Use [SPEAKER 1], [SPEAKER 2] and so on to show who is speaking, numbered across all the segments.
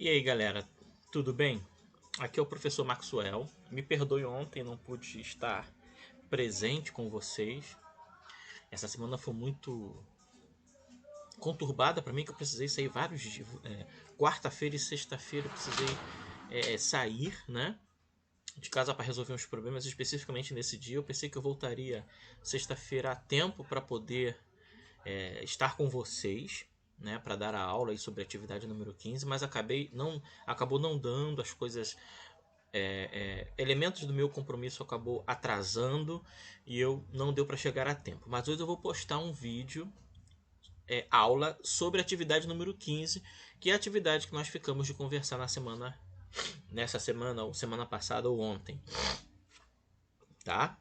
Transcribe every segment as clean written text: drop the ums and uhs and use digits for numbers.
[SPEAKER 1] E aí, galera, tudo bem? Aqui é o professor Maxwell. Me perdoe, ontem não pude estar presente com vocês. Essa semana foi muito conturbada para mim, que eu precisei sair vários dias. Quarta-feira e sexta-feira eu precisei sair, né, de casa para resolver uns problemas. Especificamente nesse dia eu pensei que eu voltaria sexta-feira a tempo para poder estar com vocês, né, para dar a aula aí sobre a atividade número 15, mas acabou não dando. As coisas, elementos do meu compromisso acabou atrasando e eu não deu para chegar a tempo. Mas hoje eu vou postar um vídeo, aula sobre a atividade número 15, que é a atividade que nós ficamos de conversar nessa semana, ou semana passada, ou ontem. Tá?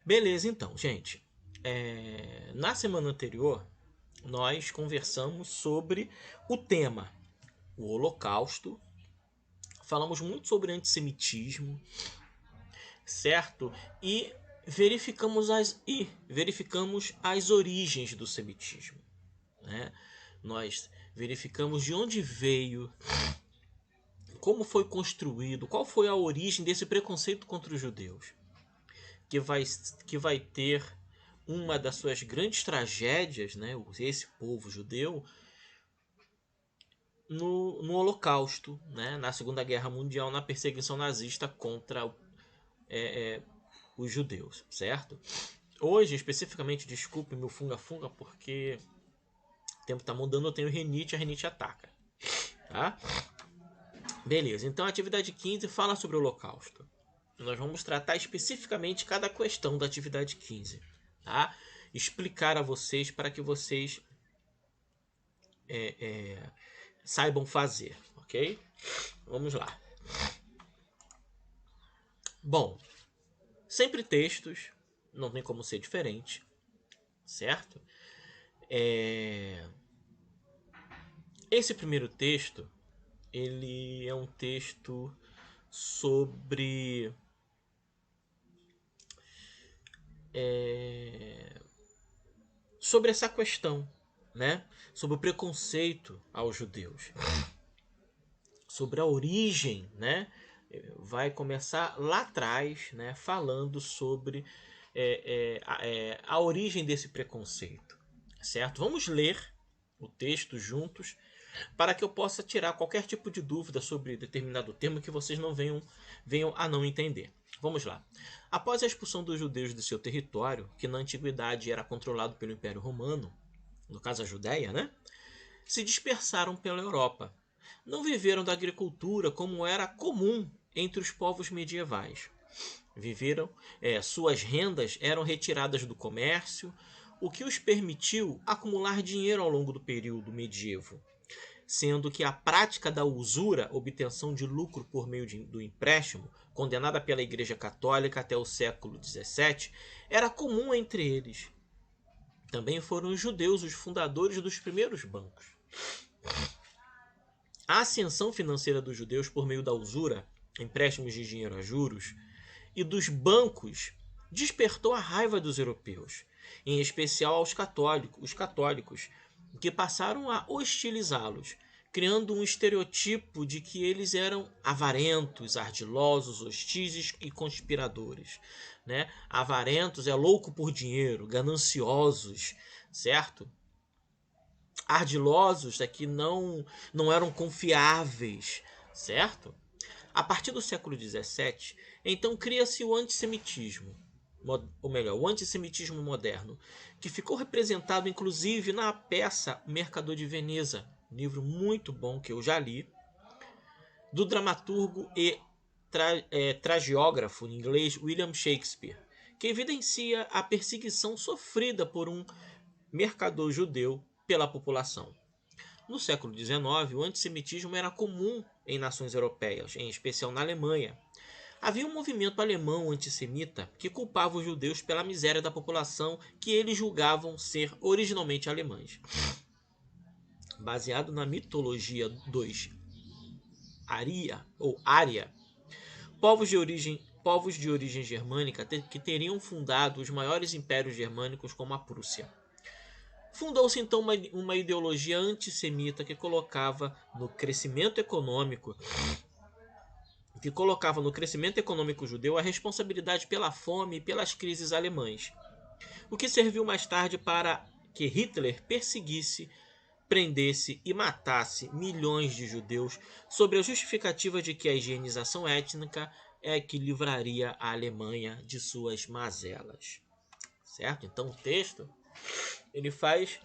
[SPEAKER 1] Beleza, então, gente. Na semana anterior, nós conversamos sobre o tema, o Holocausto. Falamos muito sobre antissemitismo, certo? E verificamos as origens do semitismo, né? Nós verificamos de onde veio, como foi construído, qual foi a origem desse preconceito contra os judeus, que vai ter uma das suas grandes tragédias, né? Esse povo judeu, no Holocausto, né? Na Segunda Guerra Mundial, na perseguição nazista contra os judeus, certo? Hoje, especificamente, desculpe meu funga-funga, porque o tempo está mudando, eu tenho rinite, a rinite ataca. Tá? Beleza, então a atividade 15 fala sobre o Holocausto. Nós vamos tratar especificamente cada questão da atividade 15. Tá? Explicar a vocês para que vocês saibam fazer, ok? Vamos lá. Bom, sempre textos, não tem como ser diferente, certo? Esse primeiro texto, ele é um texto sobre essa questão, né? Sobre o preconceito aos judeus, sobre a origem, né? Vai começar lá atrás, né? Falando sobre a origem desse preconceito, certo? Vamos ler o texto juntos para que eu possa tirar qualquer tipo de dúvida sobre determinado termo que vocês não venham a não entender. Vamos lá. Após a expulsão dos judeus de seu território, que na antiguidade era controlado pelo Império Romano, no caso a Judéia, né? Se dispersaram pela Europa. Não viveram da agricultura como era comum entre os povos medievais. Suas rendas eram retiradas do comércio, o que os permitiu acumular dinheiro ao longo do período medievo, sendo que a prática da usura, obtenção de lucro por meio do empréstimo, condenada pela Igreja Católica até o século XVII, era comum entre eles. Também foram os judeus os fundadores dos primeiros bancos. A ascensão financeira dos judeus por meio da usura, empréstimos de dinheiro a juros, e dos bancos despertou a raiva dos europeus, em especial aos católicos, que passaram a hostilizá-los, criando um estereotipo de que eles eram avarentos, ardilosos, hostis e conspiradores. Né? Avarentos é louco por dinheiro, gananciosos, certo? Ardilosos é que não eram confiáveis, certo? A partir do século XVII, então cria-se o antissemitismo, ou melhor, o antissemitismo moderno, que ficou representado inclusive na peça Mercador de Veneza, livro muito bom que eu já li, do dramaturgo e tragiógrafo em inglês William Shakespeare, que evidencia a perseguição sofrida por um mercador judeu pela população. No século XIX, o antissemitismo era comum em nações europeias, em especial na Alemanha. Havia um movimento alemão antissemita que culpava os judeus pela miséria da população que eles julgavam ser originalmente alemães. Baseado na mitologia dos Ária, povos de origem germânica que teriam fundado os maiores impérios germânicos como a Prússia. Fundou-se então uma ideologia antissemita que colocava no crescimento econômico judeu a responsabilidade pela fome e pelas crises alemãs, o que serviu mais tarde para que Hitler perseguisse, prendesse e matasse milhões de judeus sob a justificativa de que a higienização étnica é que livraria a Alemanha de suas mazelas. Certo? Então o texto ele faz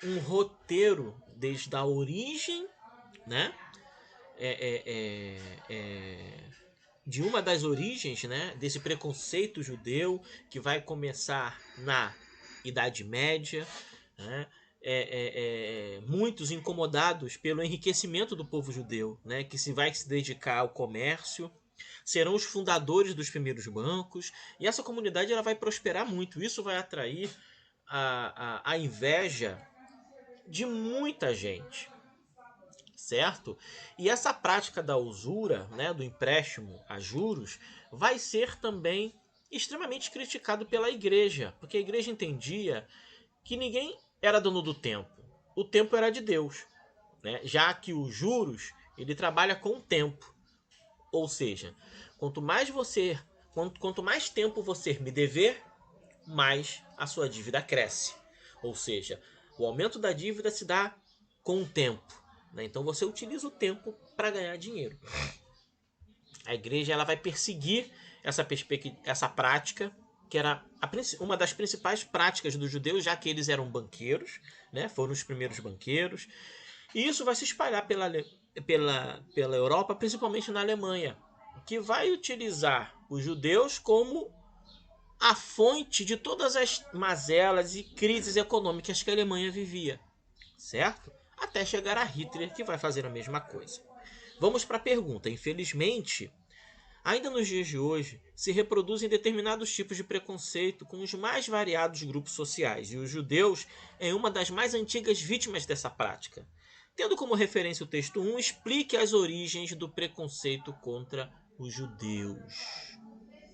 [SPEAKER 1] um roteiro desde a origem, né? De uma das origens, né, desse preconceito judeu que vai começar na Idade Média, né? Muitos incomodados pelo enriquecimento do povo judeu, né, que vai se dedicar ao comércio, serão os fundadores dos primeiros bancos, e essa comunidade ela vai prosperar muito. Isso vai atrair a inveja de muita gente, certo? E essa prática da usura, né, do empréstimo a juros, vai ser também extremamente criticado pela igreja, porque a igreja entendia que ninguém era dono do tempo. O tempo era de Deus, né? Já que os juros ele trabalha com o tempo. Ou seja, quanto mais tempo você me dever, mais a sua dívida cresce. Ou seja, o aumento da dívida se dá com o tempo, né? Então você utiliza o tempo para ganhar dinheiro. A igreja ela vai perseguir essa prática, que era uma das principais práticas dos judeus, já que eles eram banqueiros, né? Foram os primeiros banqueiros. E isso vai se espalhar pela Europa, principalmente na Alemanha, que vai utilizar os judeus como a fonte de todas as mazelas e crises econômicas que a Alemanha vivia, certo? Até chegar a Hitler, que vai fazer a mesma coisa. Vamos para a pergunta. Infelizmente, ainda nos dias de hoje, se reproduzem determinados tipos de preconceito com os mais variados grupos sociais, e os judeus é uma das mais antigas vítimas dessa prática. Tendo como referência o texto 1, explique as origens do preconceito contra os judeus.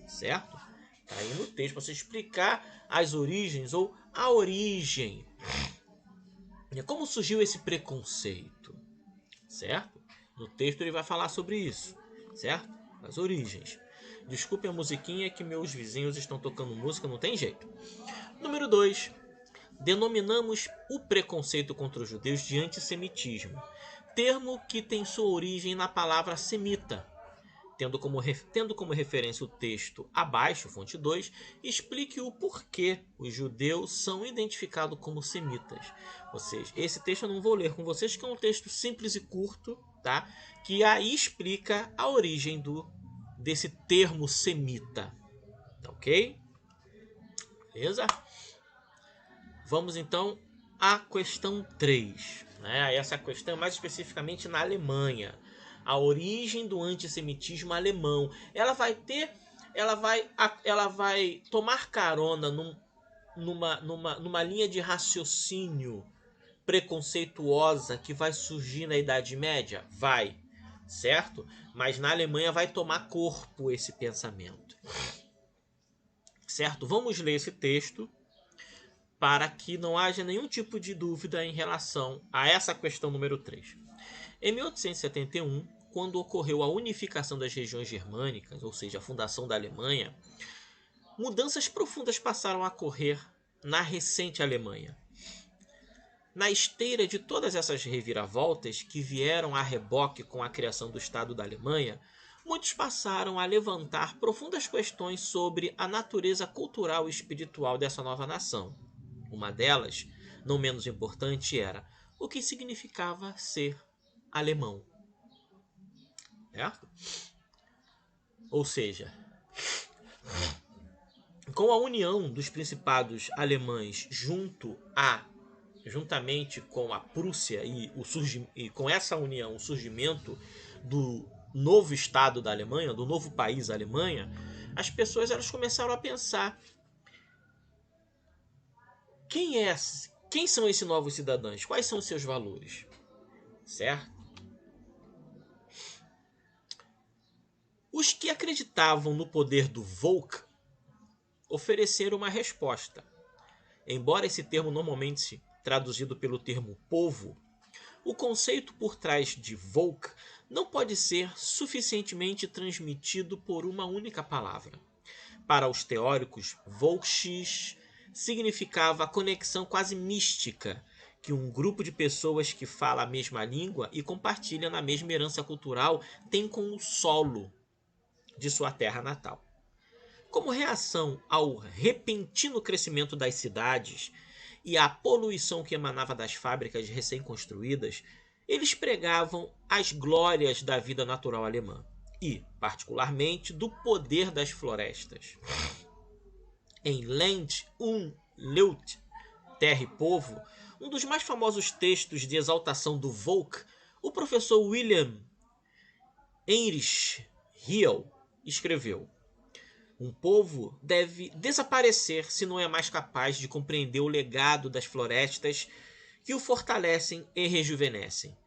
[SPEAKER 1] Certo? Está aí no texto para você explicar as origens ou a origem. Como surgiu esse preconceito? Certo? No texto ele vai falar sobre isso. Certo? As origens. Desculpem a musiquinha que meus vizinhos estão tocando música, não tem jeito. Número 2. Denominamos o preconceito contra os judeus de antissemitismo, termo que tem sua origem na palavra semita. Tendo como referência o texto abaixo, fonte 2, explique o porquê os judeus são identificados como semitas. Ou seja, esse texto eu não vou ler com vocês, que é um texto simples e curto, tá? Que aí explica a origem desse termo semita. Tá ok? Beleza? Vamos então à questão 3. Né? Essa questão é mais especificamente na Alemanha. A origem do antissemitismo alemão. Ela vai tomar carona numa linha de raciocínio preconceituosa que vai surgir na Idade Média? Vai, certo? Mas na Alemanha vai tomar corpo esse pensamento. Certo? Vamos ler esse texto para que não haja nenhum tipo de dúvida em relação a essa questão número 3. Em 1871, quando ocorreu a unificação das regiões germânicas, ou seja, a fundação da Alemanha, mudanças profundas passaram a ocorrer na recente Alemanha. Na esteira de todas essas reviravoltas que vieram a reboque com a criação do Estado da Alemanha, muitos passaram a levantar profundas questões sobre a natureza cultural e espiritual dessa nova nação. Uma delas, não menos importante, era o que significava ser alemão. Certo? Ou seja, com a união dos principados alemães juntamente com a Prússia e com essa união, o surgimento do novo Estado da Alemanha, do novo país Alemanha, as pessoas elas começaram a pensar: quem são esses novos cidadãos? Quais são os seus valores? Certo? Os que acreditavam no poder do Volk ofereceram uma resposta. embora esse termo normalmente traduzido pelo termo povo, o conceito por trás de Volk não pode ser suficientemente transmitido por uma única palavra. Para os teóricos, Volksches significava a conexão quase mística que um grupo de pessoas que fala a mesma língua e compartilha na mesma herança cultural tem com o solo de sua terra natal. Como reação ao repentino crescimento das cidades e à poluição que emanava das fábricas recém-construídas, eles pregavam as glórias da vida natural alemã e, particularmente, do poder das florestas. Em Land und Leut, Terra e Povo, um dos mais famosos textos de exaltação do Volk, o professor William Heinrich Riel escreveu: um povo deve desaparecer se não é mais capaz de compreender o legado das florestas que o fortalecem e rejuvenescem.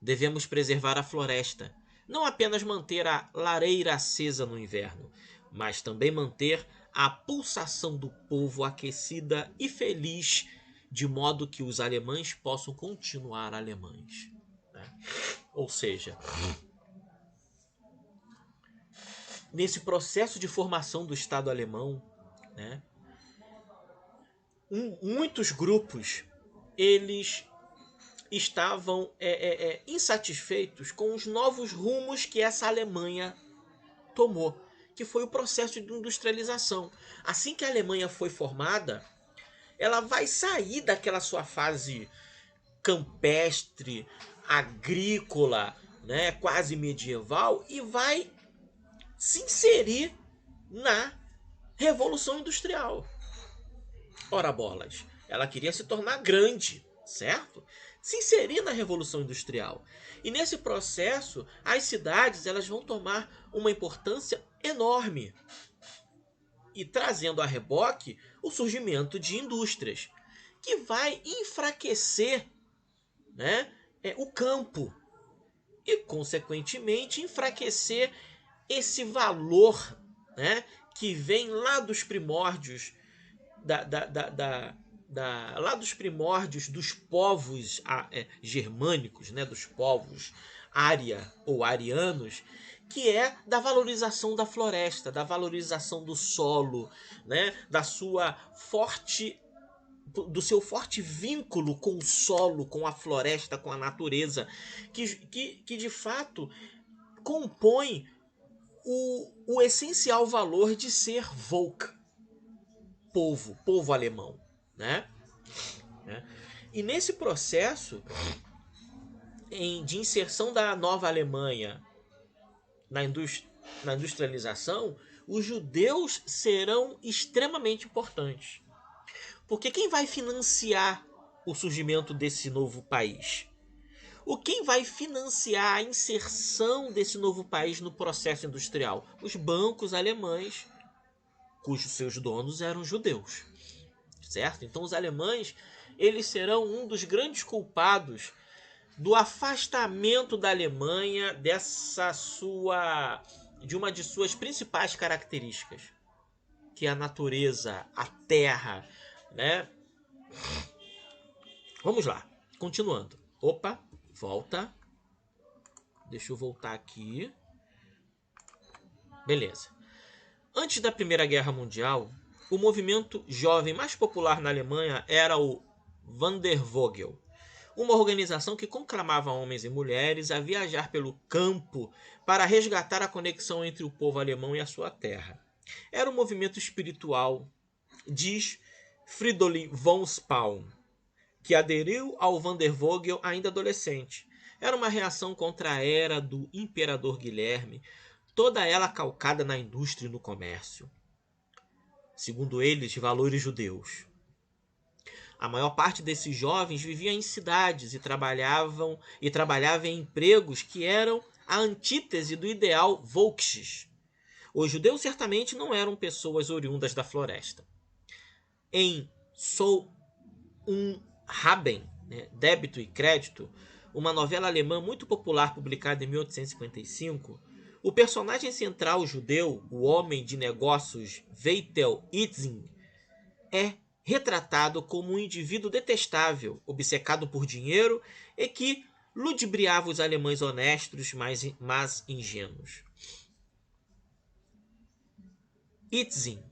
[SPEAKER 1] Devemos preservar a floresta, não apenas manter a lareira acesa no inverno, mas também manter a pulsação do povo aquecida e feliz, de modo que os alemães possam continuar alemães. Ou seja, nesse processo de formação do Estado alemão, muitos grupos eles estavam insatisfeitos com os novos rumos que essa Alemanha tomou, que foi o processo de industrialização. Assim que a Alemanha foi formada, ela vai sair daquela sua fase campestre, agrícola, quase medieval, e vai se inserir na Revolução Industrial. Ora bolas, ela queria se tornar grande, certo? Se inserir na Revolução Industrial. E nesse processo, as cidades elas vão tomar uma importância enorme, e trazendo a reboque o surgimento de indústrias, que vai enfraquecer o campo e, consequentemente, enfraquecer esse valor que vem lá dos primórdios lá dos primórdios dos povos germânicos, dos povos ária ou arianos, que é da valorização da floresta, da valorização do solo, do seu forte vínculo com o solo, com a floresta, com a natureza, que de fato compõe o essencial valor de ser Volk, povo alemão. E nesse processo de inserção da nova Alemanha na industrialização, os judeus serão extremamente importantes. Porque quem vai financiar o surgimento desse novo país? Quem vai financiar a inserção desse novo país no processo industrial? Os bancos alemães, cujos seus donos eram judeus. Certo? Então os alemães eles serão um dos grandes culpados do afastamento da Alemanha de uma de suas principais características, que é a natureza, a terra, Vamos lá, continuando. Opa, volta. Deixa eu voltar aqui. Beleza. Antes da Primeira Guerra Mundial, o movimento jovem mais popular na Alemanha era o Wandervogel, uma organização que conclamava homens e mulheres a viajar pelo campo para resgatar a conexão entre o povo alemão e a sua terra. Era um movimento espiritual, diz Fridolin von Spaun, que aderiu ao Wandervogel ainda adolescente. Era uma reação contra a era do imperador Guilherme, toda ela calcada na indústria e no comércio. Segundo eles, valores judeus. A maior parte desses jovens vivia em cidades e trabalhava em empregos que eram a antítese do ideal Volksches. Os judeus certamente não eram pessoas oriundas da floresta. Em Soll und Haben, Débito e Crédito, uma novela alemã muito popular publicada em 1855, o personagem central judeu, o homem de negócios Weitel Itzing, é retratado como um indivíduo detestável, obcecado por dinheiro e que ludibriava os alemães honestos, mas ingênuos. Itzin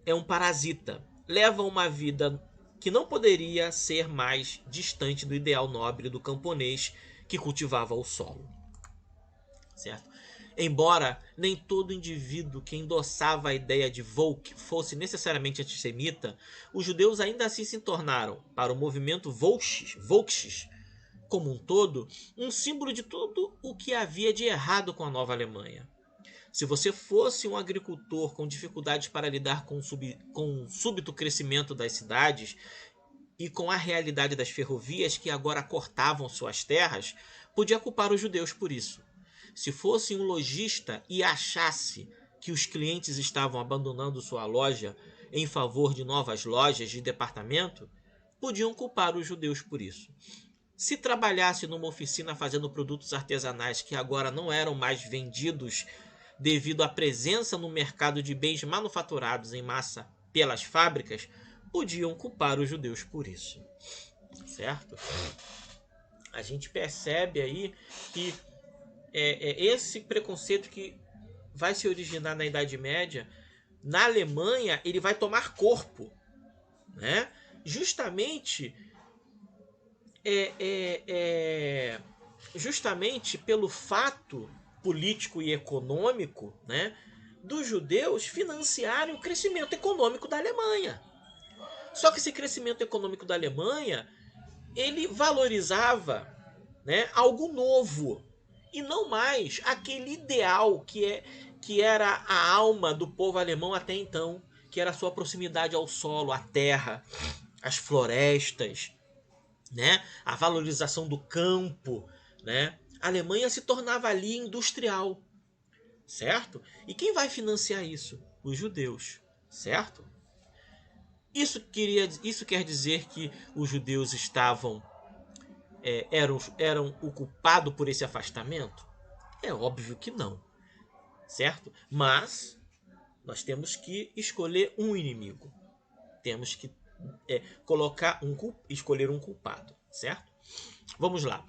[SPEAKER 1] é um parasita, leva uma vida que não poderia ser mais distante do ideal nobre do camponês que cultivava o solo. Certo? Embora nem todo indivíduo que endossava a ideia de Volk fosse necessariamente antissemita, os judeus ainda assim se tornaram, para o movimento Volksches como um todo, um símbolo de tudo o que havia de errado com a nova Alemanha. Se você fosse um agricultor com dificuldades para lidar com o súbito crescimento das cidades e com a realidade das ferrovias que agora cortavam suas terras, podia culpar os judeus por isso. Se fosse um lojista e achasse que os clientes estavam abandonando sua loja em favor de novas lojas de departamento, podiam culpar os judeus por isso. Se trabalhasse numa oficina fazendo produtos artesanais que agora não eram mais vendidos devido à presença no mercado de bens manufaturados em massa pelas fábricas, podiam culpar os judeus por isso. Certo? A gente percebe aí que esse preconceito que vai se originar na Idade Média, na Alemanha, ele vai tomar corpo, né? Justamente pelo fato político e econômico, né, dos judeus financiarem o crescimento econômico da Alemanha. Só que esse crescimento econômico da Alemanha, ele valorizava, né, algo novo e não mais aquele ideal que era a alma do povo alemão até então, que era a sua proximidade ao solo, à terra, às florestas, né, a valorização do campo, né? A Alemanha se tornava ali industrial, certo? E quem vai financiar isso? Os judeus, certo? Isso quer dizer que os judeus eram o culpado por esse afastamento? É óbvio que não, certo? Mas nós temos que escolher um inimigo. Temos que escolher um culpado, certo? Vamos lá.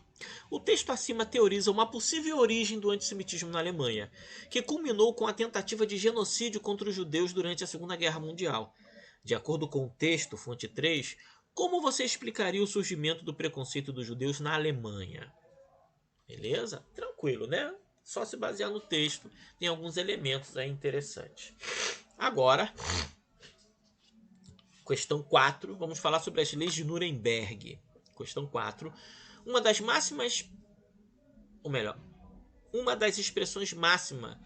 [SPEAKER 1] O texto acima teoriza uma possível origem do antissemitismo na Alemanha, que culminou com a tentativa de genocídio contra os judeus durante a Segunda Guerra Mundial. De acordo com o texto, fonte 3, como você explicaria o surgimento do preconceito dos judeus na Alemanha? Beleza? Tranquilo, né? Só se basear no texto, tem alguns elementos aí interessantes. Agora, questão 4, vamos falar sobre as leis de Nuremberg. Questão 4. Uma das expressões máximas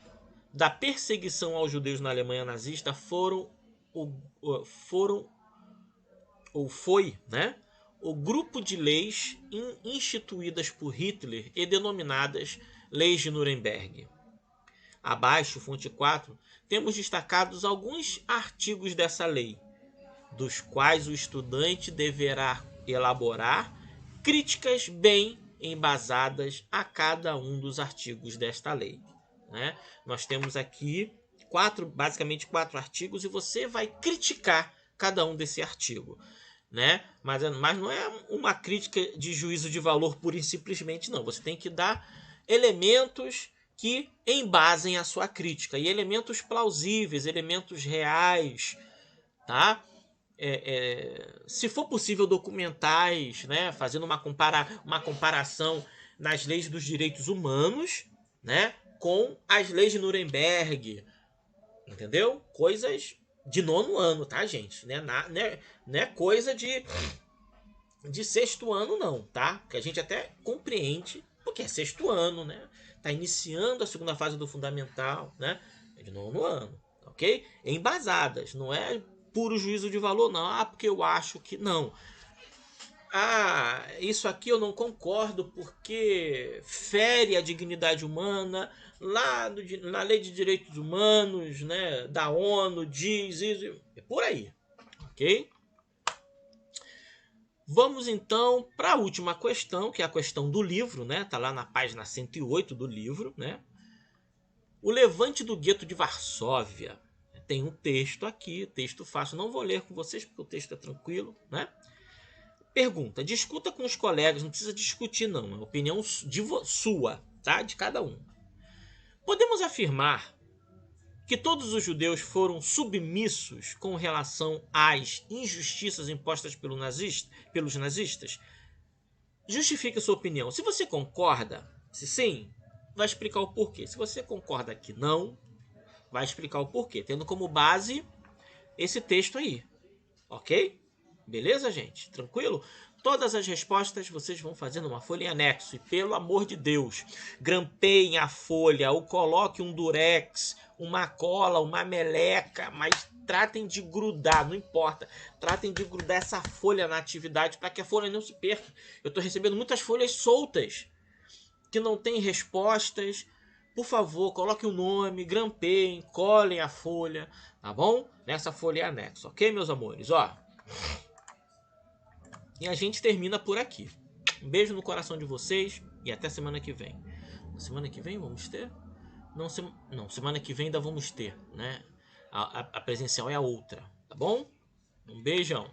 [SPEAKER 1] da perseguição aos judeus na Alemanha nazista foi o grupo de leis instituídas por Hitler e denominadas Leis de Nuremberg. Abaixo, fonte 4, temos destacados alguns artigos dessa lei, dos quais o estudante deverá elaborar críticas bem embasadas a cada um dos artigos desta lei, né? Nós temos aqui basicamente quatro artigos e você vai criticar cada um desse artigo, né? Mas não é uma crítica de juízo de valor pura e simplesmente, não. Você tem que dar elementos que embasem a sua crítica e elementos plausíveis, elementos reais, tá? Se for possível, documentais, né, fazendo uma comparação nas leis dos direitos humanos, né, com as leis de Nuremberg, entendeu? Coisas de 9º ano, tá, gente? Não é coisa de 6º ano, não, tá? Que a gente até compreende, porque é 6º ano, né? Tá iniciando a segunda fase do fundamental, né? É de 9º ano, ok? Embasadas, não é puro juízo de valor, não. Porque eu acho que não. Isso aqui eu não concordo porque fere a dignidade humana. Lá na Lei de Direitos Humanos, né, da ONU, diz isso. É por aí, ok? Vamos então para a última questão, que é a questão do livro, né? Tá lá na página 108 do livro, né? O levante do gueto de Varsóvia. Tem um texto aqui, texto fácil. Não vou ler com vocês porque o texto é tranquilo, né? Pergunta: discuta com os colegas, não precisa discutir não, é opinião sua, tá? De cada um. Podemos afirmar que todos os judeus foram submissos com relação às injustiças impostas pelos nazistas? Justifique a sua opinião. Se você concorda, se sim, vai explicar o porquê. Se você concorda que não, vai explicar o porquê, tendo como base esse texto aí, ok? Beleza, gente? Tranquilo? Todas as respostas vocês vão fazer numa folha em anexo. E pelo amor de Deus, grampeiem a folha ou coloque um durex, uma cola, uma meleca, mas tratem de grudar, não importa. Tratem de grudar essa folha na atividade para que a folha não se perca. Eu estou recebendo muitas folhas soltas que não têm respostas. Por favor, coloquem o nome, grampeiem, colhem a folha, tá bom? Nessa folha em anexo, ok, meus amores? Ó. E a gente termina por aqui. Um beijo no coração de vocês e até semana que vem. Semana que vem vamos ter? Não, semana que vem ainda vamos ter, né? A presencial é a outra, tá bom? Um beijão.